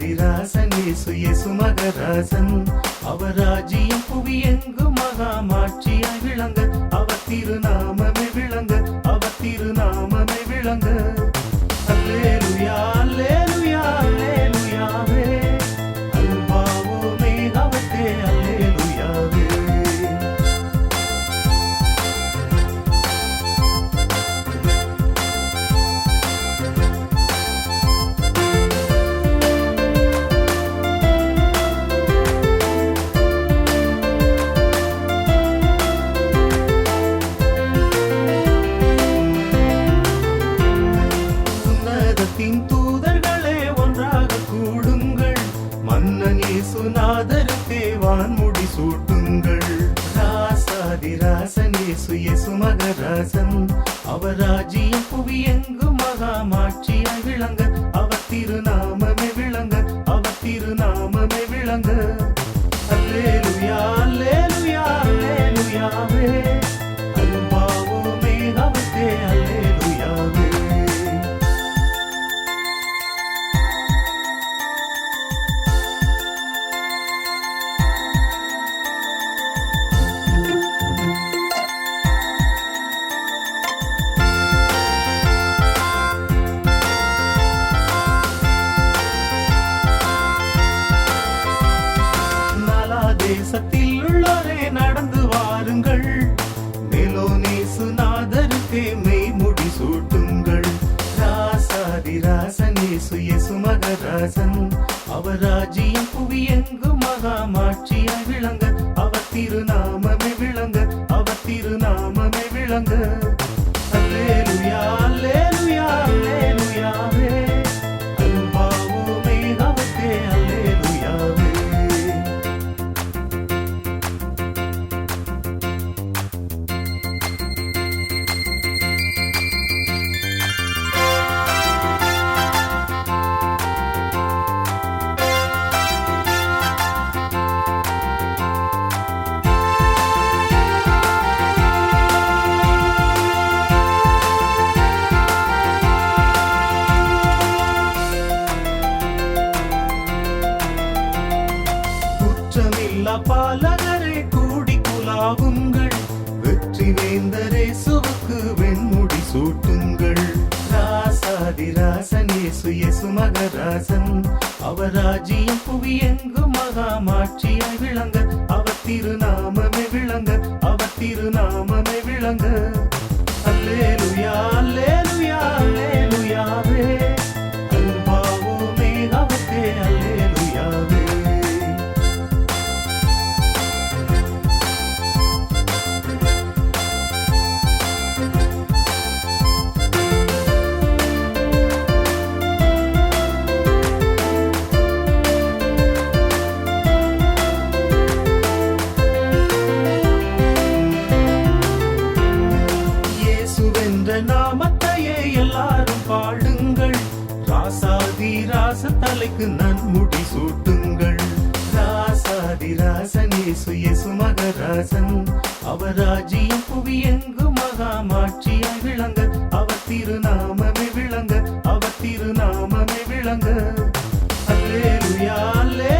ராசாதிராசன் இயேசு மகராசன். அவர் ராஜ்யம் புவி எங்கும் மகாமாட்சியாய் விளங்க, அவர் திருநாமமே விளங்க, அவர் திருநாமமே விளங்க. அல்லேலூயா அல்லேலூயா அல்லேலூயாவே, அல்பாவோமே அவத்தே அல்லேலூயாவே. தூதர்களே ஒன்றாக கூடுங்கள், மன்னன் இயேசுநாதருக்கே வான்முடி சூட்டுங்கள். ராசாதிராசன் இயேசு மகராசன், அவர் ராஜ்யம் புவி எங்கும் மகாமாட்சியாய் விளங்க, அவர் திருநாமமே விளங்க, அவர் திருநாமமே விளங்க. அல்லேலூயா அல்லேலூயா அல்லேலூயாவே, அல்பாவோமே அவத்தே அல்லேலூயாவே. தேசத்தில் உள்ளோரே நடந்து வாருங்கள், மேலோனேசுநாதருக்கே மெய்முடி சூட்டுங்கள். ராசாதிராசன் இயேசு மகராசன், அவர் ராஜ்யம் புவி எங்கும் மகாமாட்சியாய் விளங்க, அவர் திருநாமமே விளங்க, அவர் திருநாமமே விளங்க. அல்லேலூயா அல்லேலூயா அல்லேலூயாவே, அல்பாவோமே அவத்தே அல்லேலூயாவே. பாலகரே கூடி குலாவுங்கள், வெற்றி வேந்தரே சுவுக்கு வெண்முடி சூட்டுங்கள். ராசாதிராசன் இயேசு மகராசன், அவர் ராஜ்யம் புவி எங்கும் மகாமாட்சியாய் விளங்க, அவர் திருநாமமே விளங்க, அவர் திருநாமமே விளங்க. அல்லேலூயா அல்லேலூயா அல்லேலூயாவே, அல்பாவோமே அவத்தே அல்லேலூயாவே. நாமத்தையே எல்லாரும் பாடுங்கள், ராசாதிராச தலைக்கு நன்முடி சூட்டுங்கள். ராசாதிராசன் இயேசு மகராசன், அவர் ராஜ்யம் புவி எங்கும் மகாமாட்சியாய் விளங்க, அவர் திருநாமமே விளங்க, அவர் திருநாமமே விளங்க. அல்லேலூயா அல்லே